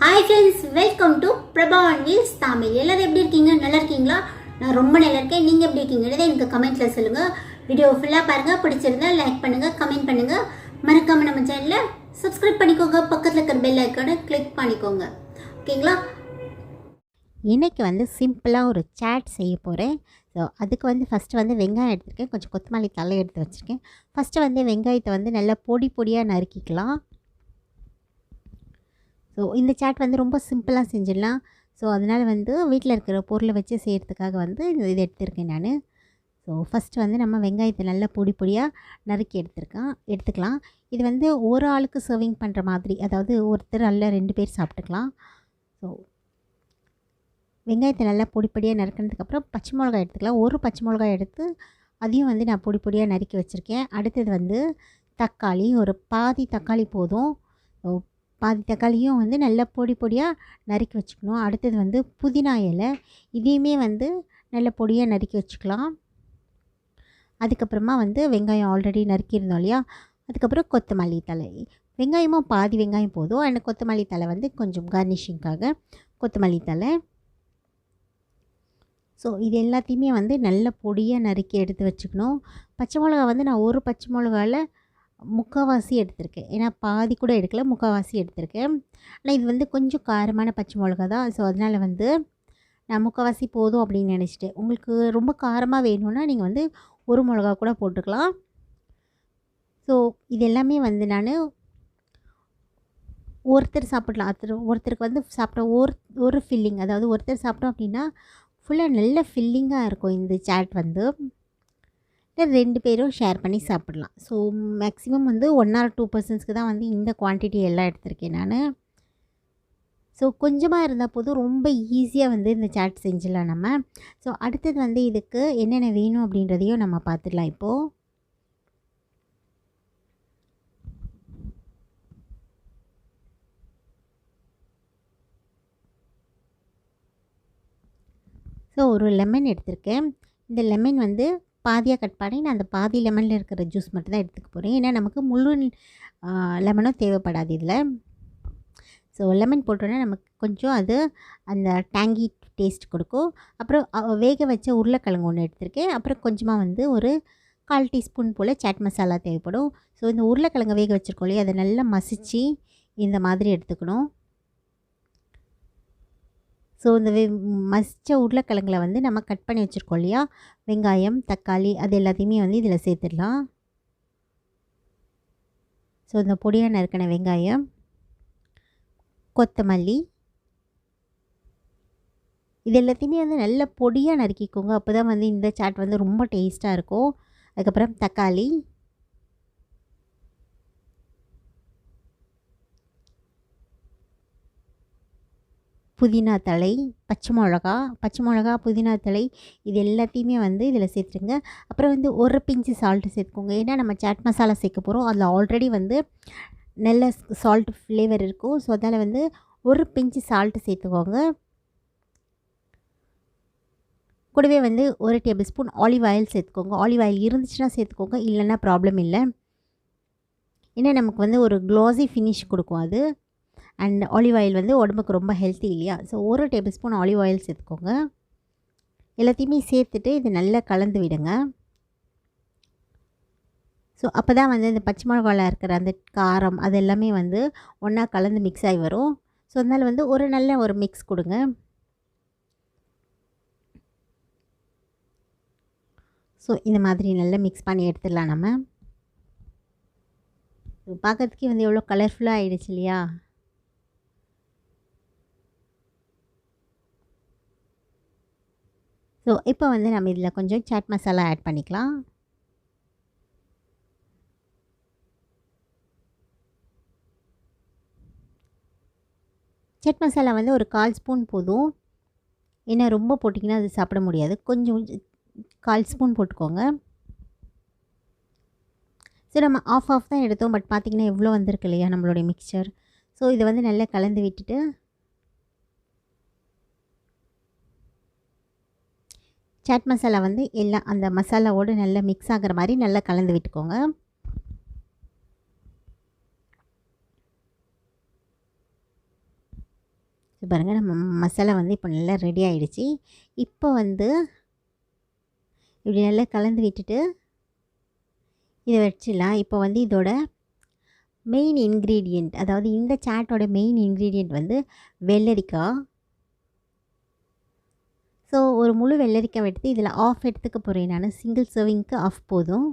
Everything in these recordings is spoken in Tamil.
Hi friends, welcome to prabhaonwheels Tamil. எல்லாரும் எப்படி இருக்கீங்க? நல்லா இருக்கீங்களா? நான் ரொம்ப நல்லா இருக்கேன். நீங்க எப்படி இருக்கீங்கன்றதை எனக்கு கமெண்ட்ல சொல்லுங்க. வீடியோ ஃபுல்லா பாருங்க. பிடிச்சிருந்தா லைக் பண்ணுங்க, கமெண்ட் பண்ணுங்க. மறக்காம நம்ம சேனலை சப்ஸ்கிரைப் பண்ணிக்கோங்க. பக்கத்துல இருக்கிற பெல் ஐகானை கிளிக் பண்ணிக்கோங்க. ஓகேங்களா? இன்றைக்கி சிம்பிளாக ஒரு சாட் செய்ய போகிறேன். ஸோ அதுக்கு ஃபஸ்ட்டு வெங்காயம் எடுத்துருக்கேன், கொஞ்சம் கொத்தமல்லி தலை எடுத்து வச்சுருக்கேன். ஃபஸ்ட்டு வெங்காயத்தை நல்லா பொடி பொடியாக நறுக்கிக்கலாம். ஸோ இந்த சாட் ரொம்ப சிம்பிளாக செஞ்சிடலாம். ஸோ அதனால் வீட்டில் இருக்கிற பொருளை வச்சு செய்கிறதுக்காக இது எடுத்திருக்கேன் நான். ஸோ ஃபஸ்ட்டு நம்ம வெங்காயத்தை நல்லா பொடி பொடியாக நறுக்கி எடுத்துக்கலாம். இது ஒரு ஆளுக்கு சர்விங் பண்ணுற மாதிரி, அதாவது ஒருத்தர் அல்ல 2 பேர் சாப்பிட்டுக்கலாம். ஸோ வெங்காயத்தை நல்லா பொடி பொடியாக நறுக்கினதுக்கப்புறம் பச்சை மிளகாய் எடுத்துக்கலாம். ஒரு பச்சை மிளகாய் எடுத்து அதையும் நான் பொடி பொடியாக நறுக்கி வச்சுருக்கேன். அடுத்தது தக்காளி, ஒரு பாதி தக்காளி போதும். பாதி தக்காளியும் நல்லா பொடி பொடியாக நறுக்கி வச்சுக்கணும். அடுத்தது புதினா இலை, இதையுமே நல்ல பொடியாக நறுக்கி வச்சுக்கலாம். அதுக்கப்புறமா வெங்காயம் ஆல்ரெடி நறுக்கியிருந்தோம் இல்லையா, அதுக்கப்புறம் கொத்தமல்லி தலை. வெங்காயமும் பாதி வெங்காயம் போதும். எனக்கு கொத்தமல்லி தலை கொஞ்சம் கார்னிஷிங்காக கொத்தமல்லி தலை. ஸோ இது எல்லாத்தையுமே நல்ல பொடியாக நறுக்கி எடுத்து வச்சுக்கணும். பச்சை மிளகா நான் ஒரு பச்சை மிளகாவில் முக்கால்வாசி எடுத்திருக்கேன். ஏன்னா பாதி கூட எடுக்கல, முக்கால்வாசி எடுத்திருக்கேன். ஆனால் இது கொஞ்சம் காரமான பச்சை மிளகா தான். ஸோ அதனால் நான் முக்கால்வாசி போதும் அப்படின்னு நினச்சிட்டேன். உங்களுக்கு ரொம்ப காரமாக வேணும்னா நீங்கள் ஒரு மிளகா கூட போட்டுக்கலாம். ஸோ இது எல்லாமே நான் ஒருத்தர் சாப்பிடலாம். ஒருத்தருக்கு சாப்பிட்ட ஒரு ஃபில்லிங், அதாவது ஒருத்தர் சாப்பிட்டோம் அப்படின்னா ஃபுல்லாக நல்ல ஃபில்லிங்காக இருக்கும் இந்த சாட். 2 பேரும் ஷேர் பண்ணி சாப்பிடலாம். ஸோ மேக்ஸிமம் 1 or 2 பர்சன்ஸ்க்கு தான் இந்த குவான்டிட்டி எல்லாம் எடுத்திருக்கேன் நான். ஸோ கொஞ்சமாக இருந்தால் போதும், ரொம்ப ஈஸியாக இந்த சாட் செஞ்சிடலாம் நம்ம. ஸோ அடுத்தது இதுக்கு என்னென்ன வேணும் அப்படின்றதையும் நம்ம பார்த்துடலாம் இப்போது. ஸோ ஒரு லெமன் எடுத்திருக்கேன். இந்த லெமன் பாதியாக கட் பண்ணி நான் அந்த பாதி லெமனில் இருக்கிற ஜூஸ் மட்டும் தான் எடுத்துக்க போகிறேன். ஏன்னா நமக்கு முழு லெமனும் தேவைப்படாது இதில். ஸோ லெமன் போட்டோன்னா நமக்கு கொஞ்சம் அது அந்த டேங்கி டேஸ்ட் கொடுக்கும். அப்புறம் வேக வச்ச உருளைக்கிழங்கு ஒன்று எடுத்திருக்கேன். அப்புறம் கொஞ்சமாக ஒரு 1/4 டீஸ்பூன் போல் சாட் மசாலா தேவைப்படும். ஸோ இந்த உருளைக்கிழங்கு வேக வச்சுருக்கோம் இல்லையா, அதை நல்லா மசித்து இந்த மாதிரி எடுத்துக்கணும். ஸோ இந்த மசித்த உருளைக்கிழங்குல நம்ம கட் பண்ணி வச்சுருக்கோம் இல்லையா, வெங்காயம், தக்காளி, அது எல்லாத்தையுமே இதில் சேர்த்துடலாம். ஸோ இந்த பொடியாக நறுக்கின வெங்காயம், கொத்தமல்லி, இது எல்லாத்தையுமே நல்ல பொடியாக நறுக்கிக்கோங்க. அப்போ தான் இந்த சாட் ரொம்ப டேஸ்ட்டாக இருக்கும். அதுக்கப்புறம் தக்காளி, புதினா தழை, பச்சை மிளகா, புதினா தழை, இது எல்லாத்தையுமே இதில் சேர்த்துருங்க. அப்புறம் ஒரு பிஞ்சு சால்ட்டு சேர்த்துக்கோங்க. ஏன்னா நம்ம சாட் மசாலா சேர்க்க போகிறோம். அதில் ஆல்ரெடி நல்ல சால்ட் ஃப்ளேவர் இருக்கும். ஸோ அதனால் ஒரு பிஞ்சு சால்ட்டு சேர்த்துக்கோங்க. கூடவே 1 டேபிள் ஸ்பூன் ஆலிவ் ஆயில் சேர்த்துக்கோங்க. ஆலிவ் ஆயில் இருந்துச்சுன்னா சேர்த்துக்கோங்க, இல்லைன்னா ப்ராப்ளம் இல்லை. ஏன்னா நமக்கு ஒரு க்ளாஸி ஃபினிஷ் கொடுக்கும் அது. அண்ட் ஆலிவ் ஆயில் உடம்புக்கு ரொம்ப ஹெல்த்தி இல்லையா. So 1 table spoon olive oil சேர்த்துக்கோங்க. எல்லாத்தையுமே சேர்த்துட்டு இது நல்லா கலந்து விடுங்க. ஸோ அப்போ தான் இந்த பச்சை மிளகாவில் இருக்கிற அந்த காரம் அது எல்லாமே ஒன்றா கலந்து மிக்ஸ் ஆகி வரும். ஸோ அதனால் ஒரு நல்ல ஒரு மிக்ஸ் கொடுங்க. ஸோ இந்த மாதிரி நல்லா மிக்ஸ் பண்ணி எடுத்துடலாம் நம்ம. ஸோ பார்க்கறதுக்கே எவ்வளோ கலர்ஃபுல்லாக ஆகிடுச்சு இல்லையா. ஸோ இப்போ நம்ம இதில் கொஞ்சம் சாட் மசாலா ஆட் பண்ணிக்கலாம். சாட் மசாலா ஒரு 1/4 ஸ்பூன் போதும். ஏன்னா ரொம்ப போட்டிங்கன்னா அது சாப்பிட முடியாது. கொஞ்சம் 1/4 ஸ்பூன் போட்டுக்கோங்க. ஸோ நம்ம ஆஃப் தான் எடுத்தோம். பட் பார்த்திங்கன்னா எவ்வளோ வந்திருக்கு இல்லையா நம்மளுடைய மிக்சர். ஸோ இதை நல்லா கலந்து விட்டுட்டு சாட் மசாலா எல்லாம் அந்த மசாலாவோடு நல்லா மிக்ஸ் ஆகிற மாதிரி நல்லா கலந்து விட்டுக்கோங்க. பாருங்கள் நம்ம மசாலா வந்து இப்போ நல்லா ரெடி ஆகிடுச்சு. இப்போ வந்து இப்படி நல்லா கலந்து விட்டுட்டு இதை வச்சிடலாம். இப்போ வந்து இதோட மெயின் இன்க்ரீடியண்ட், அதாவது இந்த சாட்டோட மெயின் இன்க்ரீடியண்ட் வந்து வெள்ளரிக்காய். ஸோ ஒரு முழு வெள்ளரிக்காய் எடுத்து இதில் ஆஃப் எடுத்துக்க போகிறேன் நான். சிங்கிள் சர்விங்க்கு ஆஃப் போதும்.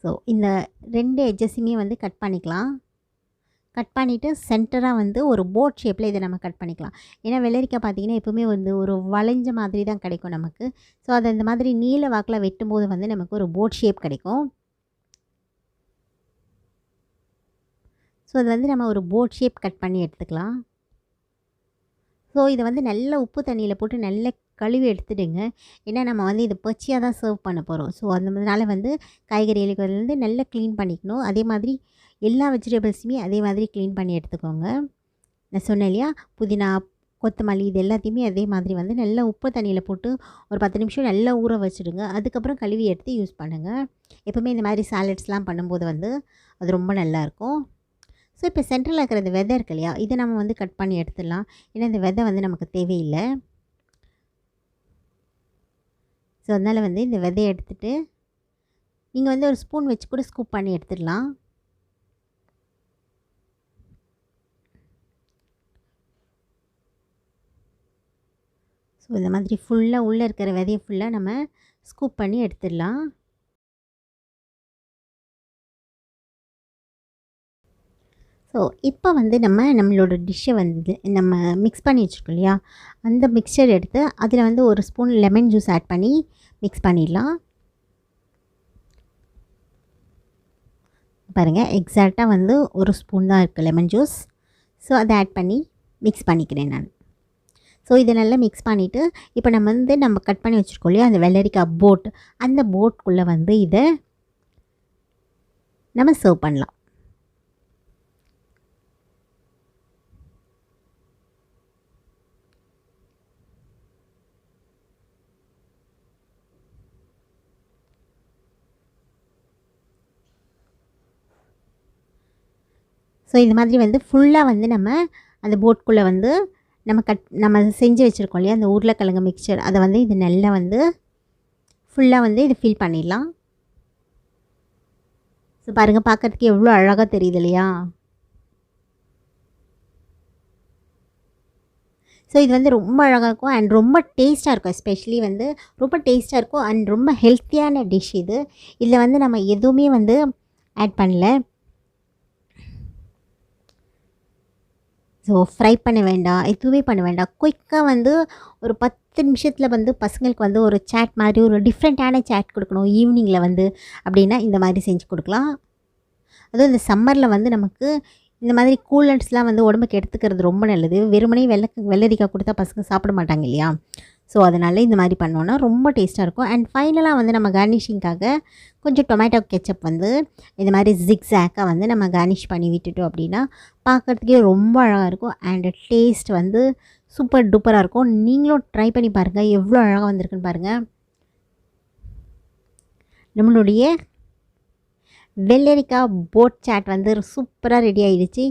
ஸோ இந்த 2 எட்ஜஸுமே வந்து கட் பண்ணிக்கலாம். கட் பண்ணிவிட்டு சென்டராக வந்து ஒரு போட் ஷேப்பில் இதை நம்ம கட் பண்ணிக்கலாம். ஏன்னா வெள்ளரிக்காய் பார்த்திங்கன்னா எப்போவுமே வந்து ஒரு வளைஞ்ச மாதிரி தான் கிடைக்கும் நமக்கு. ஸோ அதை இந்த மாதிரி நீல வாக்கில் வெட்டும்போது வந்து நமக்கு ஒரு போட் ஷேப் கிடைக்கும். ஸோ அது வந்து நம்ம ஒரு போட் ஷேப் கட் பண்ணி எடுத்துக்கலாம். ஸோ இதை வந்து நல்ல உப்பு தண்ணியில் போட்டு நல்லா கழுவி எடுத்துடுங்க. ஏன்னா நம்ம வந்து இதை பச்சையாக தான் சர்வ் பண்ண போகிறோம். ஸோ அதனால வந்து காய்கறிகளுக்கு வந்து நல்லா க்ளீன் பண்ணிக்கணும். அதே மாதிரி எல்லா வெஜிடபிள்ஸுமே அதே மாதிரி க்ளீன் பண்ணி எடுத்துக்கோங்க. நான் சொன்னேன் இல்லையா, புதினா, கொத்தமல்லி இது எல்லாத்தையுமே அதே மாதிரி வந்து நல்லா உப்பு தண்ணியில் போட்டு ஒரு 10 நிமிஷம் நல்லா ஊற வச்சுடுங்க. அதுக்கப்புறம் கழுவி எடுத்து யூஸ் பண்ணுங்கள். எப்போவுமே இந்த மாதிரி சாலட்ஸ்லாம் பண்ணும்போது வந்து அது ரொம்ப நல்லாயிருக்கும். ஸோ இப்போ சென்டரில் இருக்கிற இந்த விதை இருக்கு இல்லையா, இதை நம்ம வந்து கட் பண்ணி எடுத்துடலாம். ஏன்னா இந்த விதை வந்து நமக்கு தேவையில்லை. ஸோ அதனால் வந்து இந்த விதையை எடுத்துகிட்டு நீங்கள் வந்து ஒரு ஸ்பூன் வச்சு கூட ஸ்கூப் பண்ணி எடுத்துடலாம். ஸோ இந்த மாதிரி ஃபுல்லாக உள்ளே இருக்கிற விதையை ஃபுல்லாக நம்ம ஸ்கூப் பண்ணி எடுத்துடலாம். ஸோ இப்போ வந்து நம்மளோட டிஷ்ஷை வந்து நம்ம மிக்ஸ் பண்ணி வச்சுருக்கோம் இல்லையா, அந்த மிக்சர் எடுத்து அதில் வந்து ஒரு ஸ்பூன் லெமன் ஜூஸ் ஆட் பண்ணி மிக்ஸ் பண்ணிடலாம். பாருங்கள் எக்ஸாக்டாக வந்து ஒரு ஸ்பூன் தான் இருக்குது லெமன் ஜூஸ். ஸோ அதை ஆட் பண்ணி மிக்ஸ் பண்ணிக்கிறேன் நான். ஸோ இதை நல்லா மிக்ஸ் பண்ணிவிட்டு இப்போ நம்ம கட் பண்ணி வச்சுருக்கோம் இல்லையா அந்த வெள்ளரிக்காய் போட், அந்த போட்குள்ளே வந்து இதை நம்ம சர்வ் பண்ணலாம். ஸோ இந்த மாதிரி வந்து ஃபுல்லாக வந்து நம்ம அந்த போட்குள்ளே வந்து நம்ம செஞ்சு வச்சுருக்கோம் இல்லையா அந்த உருளைக்கிழங்கு மிக்சர், அதை வந்து இது நல்லா வந்து ஃபுல்லாக வந்து இது ஃபில் பண்ணிடலாம். ஸோ பாருங்கள் பார்க்குறதுக்கு எவ்வளோ அழகாக தெரியுது இல்லையா. ஸோ இது வந்து ரொம்ப அழகாக இருக்கும் அண்ட் ரொம்ப டேஸ்ட்டாக இருக்கும். எஸ்பெஷலி வந்து ரொம்ப டேஸ்ட்டாக இருக்கும் அண்ட் ரொம்ப ஹெல்த்தியான டிஷ் இது. இதில் வந்து நம்ம எதுவுமே வந்து ஆட் பண்ணல. ஸோ ஃப்ரை பண்ண வேண்டாம், எதுவுமே பண்ண வேண்டாம். குயிக்காக வந்து ஒரு 10 நிமிஷத்தில் வந்து பசங்களுக்கு வந்து ஒரு சாட் மாதிரி ஒரு டிஃப்ரெண்ட்டான சாட் கொடுக்கணும் ஈவினிங்கில் வந்து அப்படின்னா இந்த மாதிரி செஞ்சு கொடுக்கலாம். அதுவும் இந்த சம்மரில் வந்து நமக்கு இந்த மாதிரி கூலண்ட்ஸ்லாம் வந்து உடம்புக்கு எடுத்துக்கிறது ரொம்ப நல்லது. வெறுமனே வெள்ளரிக்காய் கொடுத்தா பசங்க சாப்பிட மாட்டாங்க இல்லையா. ஸோ அதனால் இந்த மாதிரி பண்ணோன்னா ரொம்ப டேஸ்ட்டாக இருக்கும். அண்ட் ஃபைனலாக வந்து நம்ம கார்னிஷிங்காக கொஞ்சம் டொமேட்டோ கெச்சப் வந்து இந்த மாதிரி ஜிக்ஸாக்காக வந்து நம்ம கார்னிஷ் பண்ணி விட்டுட்டோம் அப்படின்னா பார்க்குறதுக்கே ரொம்ப அழகாக இருக்கும் அண்ட் டேஸ்ட் வந்து சூப்பர் டூப்பராக இருக்கும். நீங்களும் ட்ரை பண்ணி பாருங்கள், எவ்வளோ அழகாக வந்திருக்குன்னு பாருங்கள். நம்மளுடைய வெள்ளரிக்காய் போட் சாட் வந்து சூப்பராக ரெடி ஆகிடுச்சு.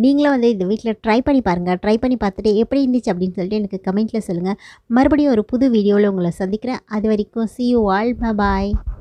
நீங்களும் வந்து இந்த வீட்டில் ட்ரை பண்ணி பாருங்கள். ட்ரை பண்ணி பார்த்துட்டு எப்படி இருந்துச்சு அப்படின்னு சொல்லிட்டு எனக்கு கமெண்ட்டில் சொல்லுங்கள். மறுபடியும் ஒரு புது வீடியோவில் உங்களை சந்திக்கிறேன். அது வரைக்கும் see you all, bye bye.